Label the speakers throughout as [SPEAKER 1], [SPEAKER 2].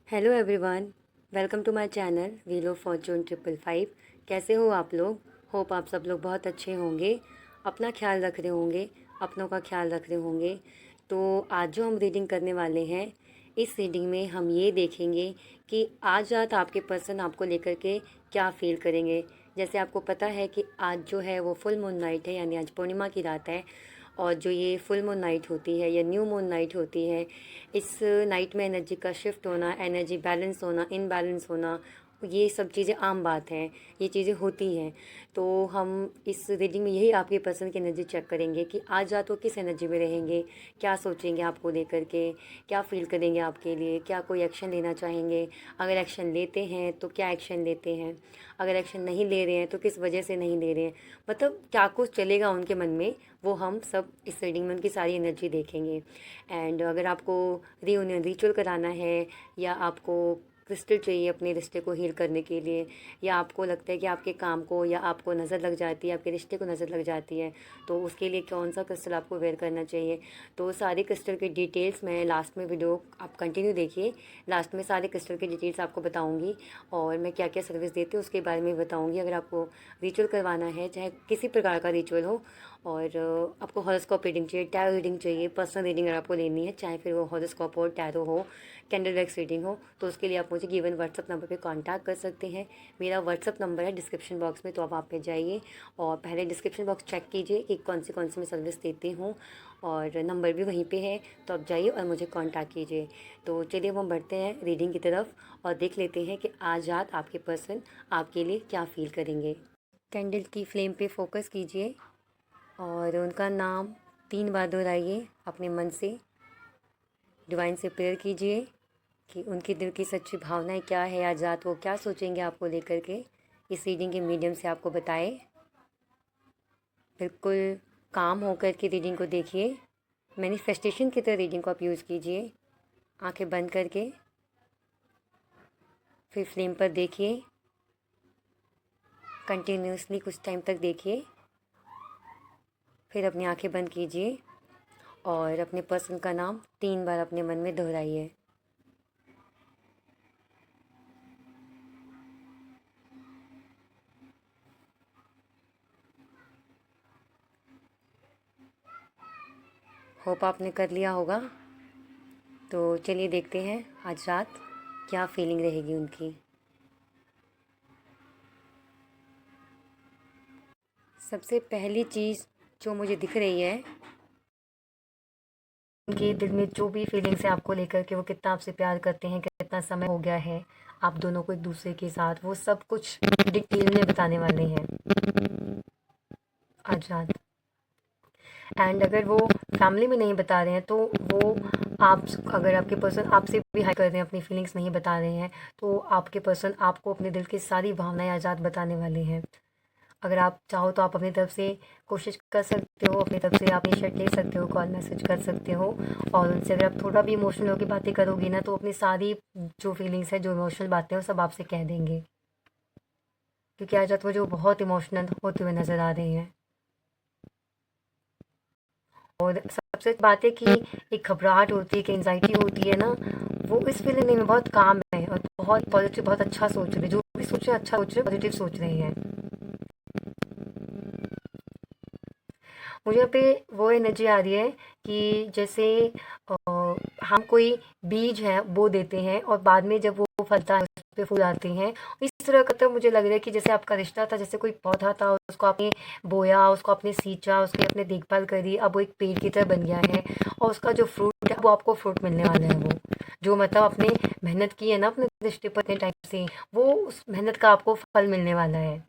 [SPEAKER 1] Hello everyone, welcome to my channel wheel of fortune 555। कैसे हो आप लोग? होप आप सब लोग बहुत अच्छे होंगे, अपना ख्याल रख रहे होंगे, अपनों का ख्याल रख रहे होंगे। तो आज जो हम रीडिंग करने वाले हैं, इस रीडिंग में हम ये देखेंगे कि आज रात आपके पर्सन आपको लेकर के क्या फील करेंगे। जैसे आपको पता है कि आज जो है वो फुल मून नाइट है, यानी आज पूर्णिमा की रात है। और जो ये फुल मून नाइट होती है या न्यू मून नाइट होती है, इस नाइट में एनर्जी का शिफ्ट होना, एनर्जी बैलेंस होना, इनबैलेंस होना, ये सब चीज़ें आम बात हैं, ये चीज़ें होती हैं। तो हम इस रीडिंग में यही आपकी पर्सन की एनर्जी चेक करेंगे कि आज रात वो किस एनर्जी में रहेंगे, क्या सोचेंगे आपको लेकर के, क्या फील करेंगे आपके लिए, क्या कोई एक्शन लेना चाहेंगे, अगर एक्शन लेते हैं तो क्या एक्शन लेते हैं, अगर एक्शन नहीं ले रहे हैं तो किस वजह से नहीं ले रहे हैं, मतलब क्या कुछ चलेगा उनके मन में, वो हम सब इस रीडिंग में उनकी सारी एनर्जी देखेंगे। एंड अगर आपको रीयूनियन रिचुअल कराना है, या आपको क्रिस्टल चाहिए अपने रिश्ते को हील करने के लिए, या आपको लगता है कि आपके काम को या आपको नज़र लग जाती है, आपके रिश्ते को नज़र लग जाती है, तो उसके लिए कौन सा क्रिस्टल आपको वेयर करना चाहिए, तो सारे क्रिस्टल के डिटेल्स मैं लास्ट में वीडियो आप कंटिन्यू देखिए। लास्ट में सारे क्रिस्टल के डिटेल्स आपको बताऊंगी, और मैं क्या क्या सर्विस देती हूँ उसके बारे में बताऊंगी। अगर आपको रिचुअल करवाना है, चाहे किसी प्रकार का रिचुअल हो, और आपको हॉरोस्कोप रीडिंग चाहिए, टैरो रीडिंग चाहिए, पर्सनल रीडिंग अगर आपको लेनी है, चाहे फिर वो हॉरोस्कोप हो, टैरो हो, कैंडल वैक्स रीडिंग हो, तो उसके लिए आप मुझे गिवन व्हाट्सअप नंबर पे कांटेक्ट कर सकते हैं। मेरा व्हाट्सअप नंबर है डिस्क्रिप्शन बॉक्स में, तो आप वहाँ पे जाइए और पहले डिस्क्रिप्शन बॉक्स चेक कीजिए कि कौन सी मैं सर्विस देती हूँ, और नंबर भी वहीं पे है, तो आप जाइए और मुझे कांटेक्ट कीजिए। तो चलिए हम बढ़ते हैं रीडिंग की तरफ और देख लेते हैं कि आज रात आपके पर्सन आपके लिए क्या फील करेंगे। कैंडल की फ्लेम पे फोकस कीजिए और उनका नाम 3 बार दोहराइए अपने मन से। डिवाइन से प्रेयर कीजिए कि उनके दिल की सच्ची भावनाएं क्या है, आज रात वो क्या सोचेंगे आपको लेकर के, इस रीडिंग के मीडियम से आपको बताए। बिल्कुल काम होकर के रीडिंग को देखिए, मैनिफेस्टेशन की तरह रीडिंग को आप यूज़ कीजिए। आंखें बंद करके फिर फ्लेम पर देखिए, कंटिन्यूसली कुछ टाइम तक देखिए, फिर अपनी आंखें बंद कीजिए और अपने पर्सन का नाम 3 बार अपने मन में दोहराइए। होप आपने कर लिया होगा। तो चलिए देखते हैं आज रात क्या फीलिंग रहेगी उनकी। सबसे पहली चीज़ जो मुझे दिख रही है, उनके दिल में जो भी फीलिंग्स है आपको लेकर के, वो कितना आपसे प्यार करते हैं, कितना समय हो गया है आप दोनों को एक दूसरे के साथ, वो सब कुछ डिटेल में बताने वाले हैं आज रात। एंड अगर वो फैमिली में नहीं बता रहे हैं, तो वो आप, अगर आपके पर्सन आपसे भी हाई कर रहे हैं, अपनी फीलिंग्स नहीं बता रहे हैं, तो आपके पर्सन आपको अपने दिल की सारी भावनाएं आज़ाद बताने वाले हैं। अगर आप चाहो तो आप अपनी तरफ से कोशिश कर सकते हो, अपनी तरफ से आप इनिशिएट ले सकते हो, कॉल मैसेज कर सकते हो, और उनसे अगर आप थोड़ा भी इमोशनल होकर बातें करोगी ना, तो अपनी सारी जो फीलिंग्स है, जो इमोशनल बातें हैं, वो सब आपसे कह देंगे, क्योंकि आज वो जो बहुत इमोशनल होते हुए नज़र आ रहे हैं। और सबसे बात है कि एक घबराहट होती है, कि एंजाइटी होती है ना, वो इस फीलिंग में बहुत काम है और बहुत पॉजिटिव, बहुत अच्छा सोच रहे हैं, जो भी सोच रहे हैं अच्छा सोच रहे हैं, पॉजिटिव सोच रहे हैं। मुझे यहाँ पे वो एनर्जी आ रही है कि जैसे हम कोई बीज है बो देते हैं, और बाद में जब वो फलता है, उस पे फूल आते हैं, इस तरह का तो मुझे लग रहा है कि जैसे आपका रिश्ता था, जैसे कोई पौधा था, उसको आपने बोया, उसको आपने सींचा, उसकी आपने देखभाल करी, अब वो एक पेड़ की तरह बन गया है, और उसका जो फ्रूट है वो आपको फ्रूट मिलने वाला है। वो जो मतलब आपने मेहनत की है ना अपने रिश्ते पर इतने टाइम से, वो उस मेहनत का आपको फल मिलने वाला है।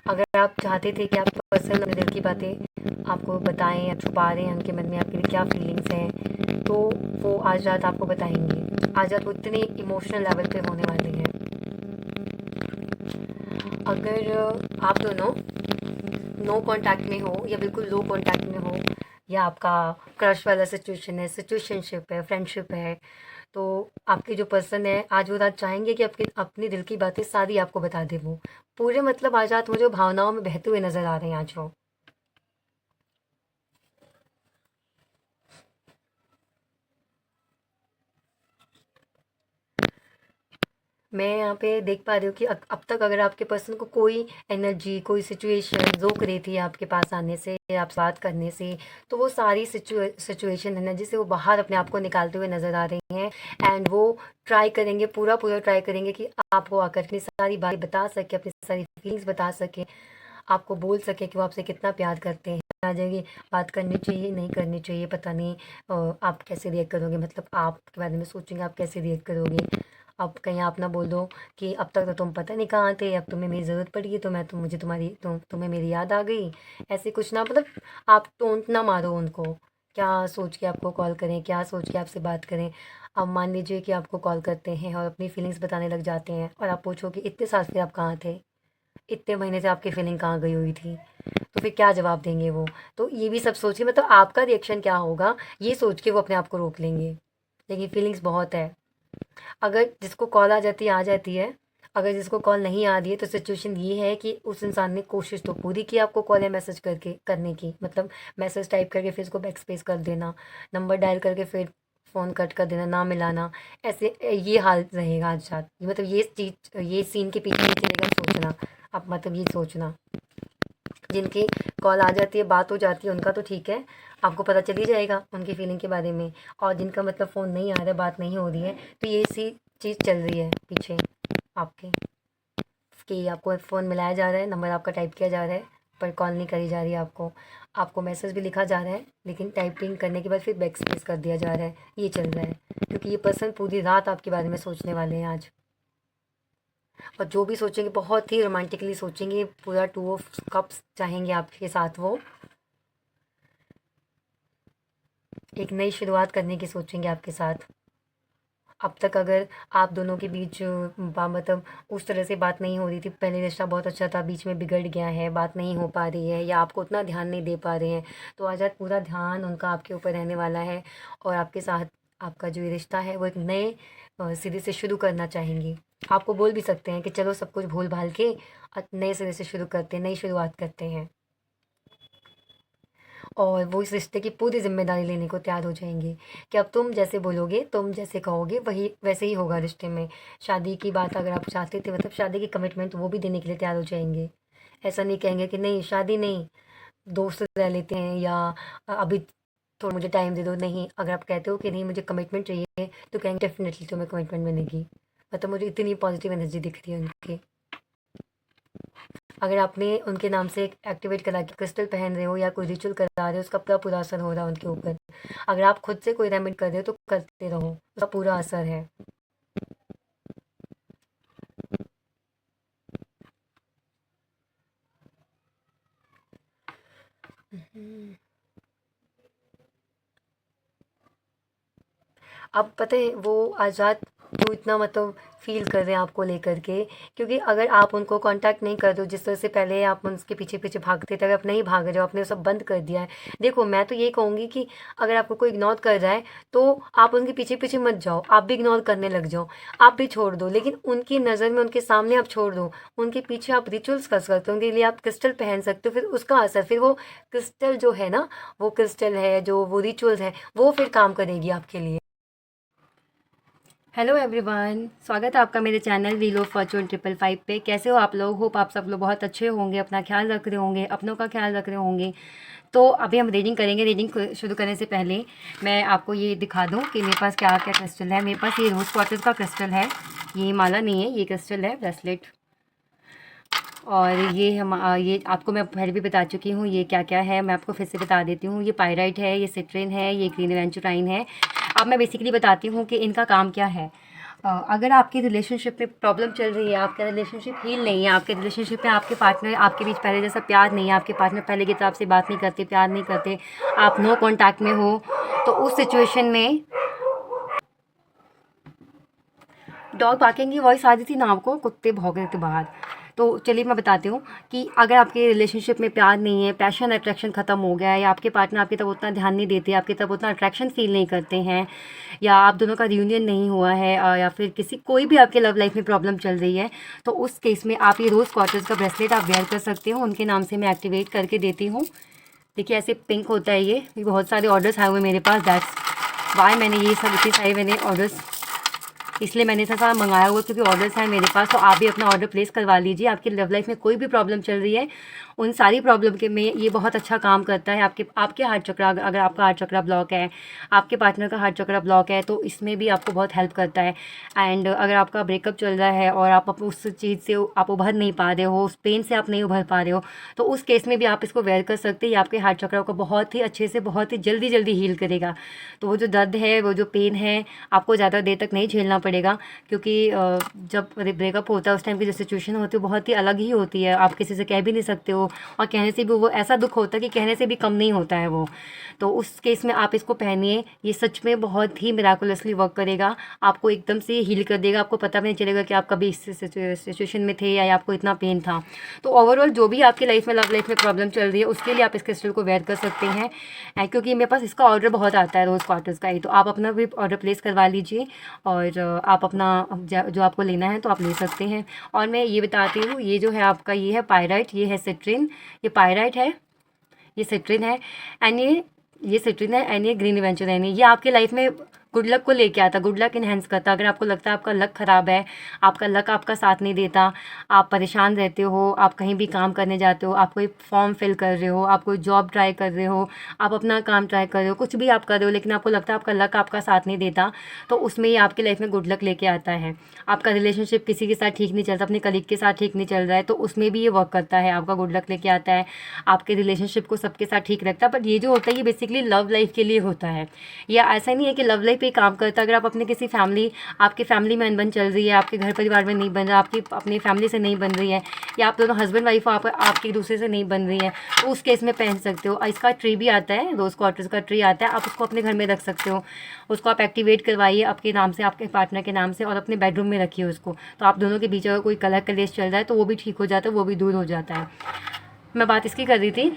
[SPEAKER 1] अगर आप चाहते थे कि आप पर्सन अपने दिल की बातें आपको बताएं, या छुपा रहे हैं उनके मन में आपके लिए क्या फीलिंग्स हैं, तो वो आज रात आपको बताएंगे। आज रात वो इतने इमोशनल लेवल पे होने वाले हैं। अगर आप दोनों नो कांटेक्ट में हो, या बिल्कुल लो कांटेक्ट में हो, या आपका क्रश वाला सिचुएशन है, सिचुएशनशिप है, फ्रेंडशिप है, तो आपके जो पर्सन है आज वो रात चाहेंगे कि आपकी अपनी दिल की बातें सारी आपको बता दे। वो पूरे मतलब आज रात मुझे भावनाओं में बहते हुए नजर आ रहे हैं आज वो। मैं यहाँ पे देख पा रही हूँ कि अब तक अगर आपके पर्सन को कोई एनर्जी, कोई सिचुएशन रोक रही थी आपके पास आने से, आप बात करने से, तो वो सारी सिचुएशन है ना, जिसे वो बाहर अपने आप को निकालते हुए नज़र आ रही हैं। एंड वो ट्राई करेंगे, पूरा पूरा ट्राई करेंगे कि आपको आकर अपनी सारी बातें बता सके, अपनी सारी फीलिंग्स बता सके, आपको बोल सके कि वो आपसे कितना प्यार करते हैं। आ जाएगी, बात करनी चाहिए, नहीं करनी चाहिए, पता नहीं आप कैसे रिएक्ट करोगे, मतलब आपके बारे में सोचेंगे आप कैसे रिएक्ट करोगे। अब कहीं आप ना बोल दो कि अब तक तो तुम पता नहीं कहाँ थे, अब तुम्हें मेरी ज़रूरत पड़ी है, तो मैं मुझे तुम्हें मेरी याद आ गई। ऐसे कुछ ना, मतलब आप टोंट ना मारो उनको, क्या सोच के आपको कॉल करें, क्या सोच के आपसे बात करें। अब मान लीजिए कि आपको कॉल करते हैं और अपनी फीलिंग्स बताने लग जाते हैं, और आप पूछो कि इतने साल से आप कहाँ थे, इतने महीने से आपकी फीलिंग कहाँ गई हुई थी, तो फिर क्या जवाब देंगे वो। तो ये भी सब सोचिए, मतलब आपका रिएक्शन क्या होगा, ये सोच के वो अपने आप को रोक लेंगे। लेकिन फीलिंग्स बहुत है, अगर जिसको कॉल आ जाती है आ जाती है, अगर जिसको कॉल नहीं आ रही है तो सिचुएशन ये है कि उस इंसान ने कोशिश तो पूरी की आपको कॉल या मैसेज करके करने की, मतलब मैसेज टाइप करके फिर उसको बैक स्पेस कर देना, नंबर डायल करके फिर फ़ोन कट कर देना, ना मिलाना, ऐसे ये हाल रहेगा आज रात। मतलब ये चीज़, ये सीन के पीछे नहीं चलेगा सोचना, आप मतलब ये सोचना। जिनकी कॉल आ जाती है, बात हो जाती है, उनका तो ठीक है, आपको पता चल ही जाएगा उनकी फीलिंग के बारे में। और जिनका मतलब फ़ोन नहीं आ रहा है, बात नहीं हो रही है, तो ये सी चीज़ चल रही है पीछे आपके, कि आपको फ़ोन मिलाया जा रहा है, नंबर आपका टाइप किया जा रहा है, पर कॉल नहीं करी जा रही है आपको। आपको मैसेज भी लिखा जा रहा है, लेकिन टाइपिंग करने के बाद फिर बैक स्पेस कर दिया जा रहा है। ये चल रहा है, क्योंकि ये पर्सन पूरी रात आपके बारे में सोचने वाले हैं आज। और जो भी सोचेंगे बहुत ही रोमांटिकली सोचेंगे, पूरा 2 ऑफ कप्स चाहेंगे आपके साथ वो। एक नई शुरुआत करने की सोचेंगे आपके साथ। अब तक अगर आप दोनों के बीच मतलब उस तरह से बात नहीं हो रही थी, पहले रिश्ता बहुत अच्छा था, बीच में बिगड़ गया है, बात नहीं हो पा रही है, या आपको उतना ध्यान नहीं दे पा रहे हैं, तो आज आज पूरा ध्यान उनका आपके ऊपर रहने वाला है। और आपके साथ आपका जो ये रिश्ता है वो एक नए सिरे से शुरू करना चाहेंगे। आपको बोल भी सकते हैं कि चलो सब कुछ भूल भाल के नए सिरे से शुरू करते हैं, नई शुरुआत करते हैं। और वो इस रिश्ते की पूरी ज़िम्मेदारी लेने को तैयार हो जाएँगे, कि अब तुम जैसे बोलोगे, तुम जैसे कहोगे, वही वैसे ही होगा रिश्ते में। शादी की बात अगर आप चाहते थे, मतलब शादी की कमिटमेंट, वो भी देने के लिए तैयार हो जाएँगे। ऐसा नहीं कहेंगे कि नहीं शादी नहीं, दोस्त रह लेते हैं, या अभी थोड़ा मुझे टाइम दे दो। नहीं, अगर आप कहते हो कि नहीं मुझे कमिटमेंट चाहिए, तो कहेंगे डेफ़िनेटली तुम्हें कमिटमेंट मिलेगी। मतलब मुझे इतनी पॉज़िटिव एनर्जी दिख रही है उनकी। अगर आपने उनके नाम से एक्टिवेट करा के क्रिस्टल पहन रहे हो या कोई रिचुअल करा रहे हो, उसका पूरा पूरा असर हो रहा है उनके ऊपर। अगर आप खुद से कोई रेमेडी कर रहे हो तो करते रहो, उसका पूरा असर है। अब पता है वो आज़ाद क्यों इतना मतलब फ़ील कर रहे हैं आपको लेकर के, क्योंकि अगर आप उनको कांटेक्ट नहीं कर दो, जिस तरह से पहले आप उसके पीछे पीछे भागते थे, अगर आप नहीं भाग रहे हो, आपने वो सब बंद कर दिया है। देखो मैं तो ये कहूँगी कि अगर आपको कोई इग्नोर कर रहा है, तो आप उनके पीछे पीछे मत जाओ, आप भी इग्नोर करने लग जाओ, आप भी छोड़ दो, लेकिन उनकी नज़र में, उनके सामने आप छोड़ दो। उनके पीछे आप रिचुअल्स कर सकते हो, उनके लिए आप क्रिस्टल पहन सकते हो, फिर उसका असर, फिर वो क्रिस्टल जो है ना, वो क्रिस्टल है, जो वो रिचुअल्स है, वो फिर काम करेगी आपके लिए। हेलो एवरीवन, स्वागत है आपका मेरे चैनल व्हील ऑफ फॉर्चून 555 पे। कैसे हो आप लोग? होप आप सब लोग बहुत अच्छे होंगे, अपना ख्याल रख रहे होंगे, अपनों का ख्याल रख रहे होंगे। तो अभी हम रीडिंग करेंगे। रीडिंग शुरू करने से पहले मैं आपको ये दिखा दूँ कि मेरे पास क्या क्या क्रिस्टल है। मेरे पास ये रोज़ क्वार्टर्स का क्रिस्टल है, ये माला नहीं है, ये क्रिस्टल है, ब्रेसलेट। और ये आपको मैं पहले भी बता चुकी हूँ ये क्या क्या है, मैं आपको फिर से बता देती हूँ। ये पायराइट है, ये सिट्रिन है, ये ग्रीन एवेंचुराइन है। अब मैं बेसिकली बताती हूँ कि इनका काम क्या है। अगर आपकी रिलेशनशिप में प्रॉब्लम चल रही है, आपका रिलेशनशिप हील नहीं है, आपके रिलेशनशिप में आपके पार्टनर, आपके बीच पहले जैसा प्यार नहीं है, आपके पार्टनर पहले की तरह आपसे बात नहीं करते, प्यार नहीं करते, आप नो कॉन्टैक्ट में हो, तो उस सिचुएशन में डॉग बार्किंग की वॉइस आ रही थी ना आपको, कुत्ते भौंक रहे थे बाहर। तो चलिए मैं बताती हूँ कि अगर आपके रिलेशनशिप में प्यार नहीं है, पैशन अट्रैक्शन ख़त्म हो गया है, या आपके पार्टनर आपकी तरफ उतना ध्यान नहीं देते, आपकी तरफ उतना अट्रैक्शन फील नहीं करते हैं, या आप दोनों का रियूनियन नहीं हुआ है, या फिर कोई भी आपके लव लाइफ में प्रॉब्लम चल रही है, तो उस केस में आप ये रोज़ क्वार्टर्स का ब्रेसलेट आप वेयर कर सकते हो। उनके नाम से मैं एक्टिवेट करके देती हूँ। देखिए ऐसे पिंक होता है ये बहुत सारे ऑर्डर्स आए हुए मेरे पास, दैट्स वाई मैंने ये सब इतने सारे मैंने ऑर्डर्स इसलिए मैंने ऐसा सारा मंगाया हुआ क्योंकि ऑर्डर्स हैं मेरे पास। तो आप भी अपना ऑर्डर प्लेस करवा लीजिए। आपकी लव लाइफ में कोई भी प्रॉब्लम चल रही है, उन सारी प्रॉब्लम के में ये बहुत अच्छा काम करता है। आपके हार्ट चक्र, अगर आपका हार्ट चक्र ब्लॉक है, आपके पार्टनर का हार्ट चक्र ब्लॉक है, तो इसमें भी आपको बहुत हेल्प करता है। एंड अगर आपका ब्रेकअप चल रहा है और आप उस चीज़ से आप उभर नहीं पा रहे हो, उस पेन से आप नहीं उभर पा रहे हो, तो उस केस में भी आप इसको वेयर कर सकते हैं। ये आपके हार्ट चक्र को बहुत ही अच्छे से, बहुत ही जल्दी जल्दी हील करेगा। तो वो जो दर्द है, वो जो पेन है, आपको ज़्यादा देर तक नहीं झेलना पड़ेगा। क्योंकि जब ब्रेकअप होता है उस टाइम की जो सिचुएशन होती है बहुत ही अलग ही होती है। आप किसी से कह भी नहीं सकते हो, और कहने से भी वो ऐसा दुख होता है कि कहने से भी कम नहीं होता है वो। तो उस केस में आप इसको पहनिए, ये सच में बहुत ही मिराकुलसली वर्क करेगा। आपको एकदम से हील कर देगा। आपको पता भी नहीं चलेगा कि आप कभी इस सिचुएशन में थे या आपको इतना पेन था। तो ओवरऑल जो भी आपकी लाइफ में, लव लाइफ में प्रॉब्लम चल रही है, उसके लिए आप इस क्रिस्टल को वेयर कर सकते हैं। क्योंकि मेरे पास इसका ऑर्डर बहुत आता है रोज़ क्वार्टर्स का ही। तो आप अपना भी ऑर्डर प्लेस करवा लीजिए, और आप अपना जो आपको लेना है तो आप ले सकते हैं। और मैं ये बताती हूँ, ये जो है आपका, ये है पायराइट, ये है सिट्रिन, ये पायराइट है, ये सिट्रिन है, एंड ये सिट्रिन है, एंड ये ग्रीन एवेंचुराइन है। ये आपके लाइफ में गुड लक को लेके आता, गुड लक इन्हेंस करता। अगर आपको लगता है आपका लक ख़राब है, आपका लक आपका साथ नहीं देता, आप परेशान रहते हो, आप कहीं भी काम करने जाते हो, आप कोई फॉर्म फिल कर रहे हो, आप कोई जॉब ट्राई कर रहे हो, आप अपना काम ट्राई कर रहे हो, कुछ भी आप कर रहे हो, लेकिन आपको लगता है आपका लक आपका साथ नहीं देता, तो उसमें ये आपकी लाइफ में गुड लक लेके आता है। आपका रिलेशनशिप किसी के साथ ठीक नहीं चलता, अपने कलीग के साथ ठीक नहीं चल रहा है, तो उसमें भी ये वर्क करता है, आपका गुड लक लेके आता है, आपके रिलेशनशिप को सबके साथ ठीक रखता है। बट ये जो होता है ये बेसिकली लव लाइफ के लिए होता है। या ऐसा नहीं है कि लव लाइफ पे काम करता है। अगर आप अपने किसी आपकी फैमिली में अनबन चल रही है, आपके घर परिवार में नहीं बन रहा, आपकी अपनी फैमिली से नहीं बन रही है, या आप दोनों हस्बैंड वाइफ हो, आपके एक दूसरे से नहीं बन रही है, तो उस केस में पहन सकते हो। इसका ट्री भी आता है, रोज़ क्वार्टर्स का ट्री आता है, आप उसको अपने घर में रख सकते हो। उसको आप एक्टिवेट करवाइए आपके नाम से, आपके पार्टनर के नाम से, और अपने बेडरूम में रखिए उसको। तो आप दोनों के बीच अगर कोई कलह कलेश चल रहा है तो वो भी ठीक हो जाता है, वो भी दूर हो जाता है। मैं बात इसकी कर रही थी।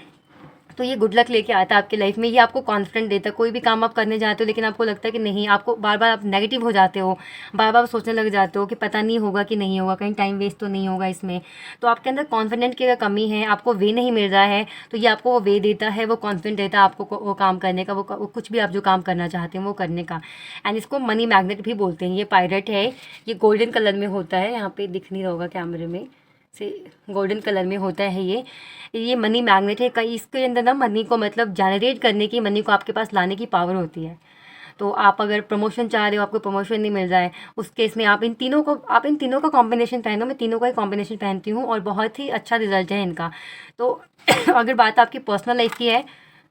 [SPEAKER 1] तो ये गुड लक लेके आता है आपकी लाइफ में। ये आपको कॉन्फिडेंट देता है। कोई भी काम आप करने जाते हो लेकिन आपको लगता है कि नहीं, आपको बार बार आप नेगेटिव हो जाते हो, बार बार सोचने लग जाते हो कि पता नहीं होगा कि नहीं होगा, कहीं टाइम वेस्ट तो नहीं होगा इसमें। तो आपके अंदर कॉन्फिडेंट की अगर कमी है, आपको वे नहीं मिल रहा है, तो ये आपको वो वे देता है, वो कॉन्फिडेंट देता है आपको वो काम करने का, वो कुछ भी आप जो काम करना चाहते हैं वो करने का। एंड इसको मनी मैग्नेट भी बोलते हैं। ये पायरेट है, ये गोल्डन कलर में होता है, यहाँ पे दिख नहीं रहा होगा कैमरे में से, गोल्डन कलर में होता है ये मनी मैग्नेट है। कई इसके अंदर ना मनी को मतलब जनरेट करने की, मनी को आपके पास लाने की पावर होती है। तो आप अगर प्रमोशन चाह रहे हो, आपको प्रमोशन नहीं मिल रहा है, उस केस में आप इन तीनों का कॉम्बिनेशन पहनो। मैं तीनों का ही कॉम्बिनेशन पहनती हूँ और बहुत ही अच्छा रिजल्ट है इनका। तो अगर बात आपकी पर्सनल लाइफ की है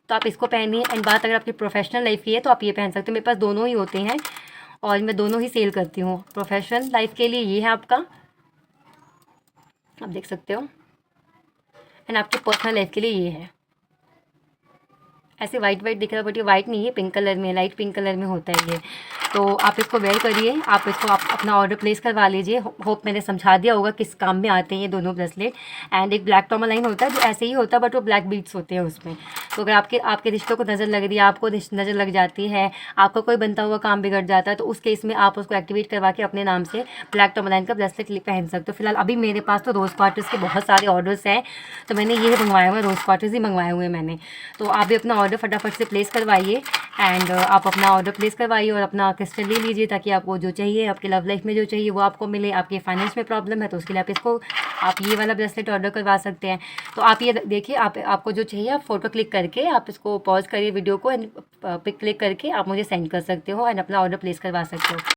[SPEAKER 1] तो आप इसको पहनिए, एंड बात अगर आपकी प्रोफेशनल लाइफ की है तो आप ये पहन सकते हो। मेरे पास दोनों ही होते हैं और मैं दोनों ही सेल करती हूँ। प्रोफेशनल लाइफ के लिए ये है आपका, आप देख सकते हो, एंड आपकी पर्सनल लाइफ के लिए ये है। ऐसे वाइट वाइट दिख रहा है बट ये वाइट नहीं है, पिंक कलर में, लाइट पिंक कलर में होता है ये। तो आप इसको वेयर करिए, आप इसको आप अपना ऑर्डर प्लेस करवा लीजिए। होप मैंने समझा दिया होगा किस काम में आते हैं ये दोनों ब्रेसलेट। एंड एक ब्लैक टॉर्मलाइन होता है जो ऐसे ही होता है बट वो ब्लैक बीड्स होते हैं उसमें। तो अगर आपके रिश्तों को नज़र लग रही है, आपको नज़र लग जाती है, आपका कोई बनता हुआ काम बिगड़ जाता है, तो उस केस में आप उसको एक्टिवेट करवा के अपने नाम से ब्लैक टॉर्मलाइन का ब्रेसलेट पहन सकते हो। फिलहाल अभी मेरे पास तो रोज़ क्वार्टर्स के बहुत सारे ऑर्डर्स हैं, तो मैंने ये मंगवाए हुए, रोज़ क्वार्टर्स ही मंगवाए हुए हैं मैंने। तो आप भी अपना ऑर्डर फटाफट से प्लेस करवाइए, एंड आप अपना ऑर्डर प्लेस करवाइए और अपना क्रिस्टल ले लीजिए, ताकि आपको जो चाहिए, आपकी लव लाइफ में जो चाहिए वो आपको मिले। आपके फाइनेंस में प्रॉब्लम है तो उसके लिए आप ये वाला ब्रेसलेट ऑर्डर करवा सकते हैं। तो आप ये देखिए, आपको जो चाहिए आप फ़ोटो क्लिक करके आप इसको पॉज करिए वीडियो को, एंड पिक क्लिक करके आप मुझे सेंड कर सकते हो एंड अपना ऑर्डर प्लेस करवा सकते हो।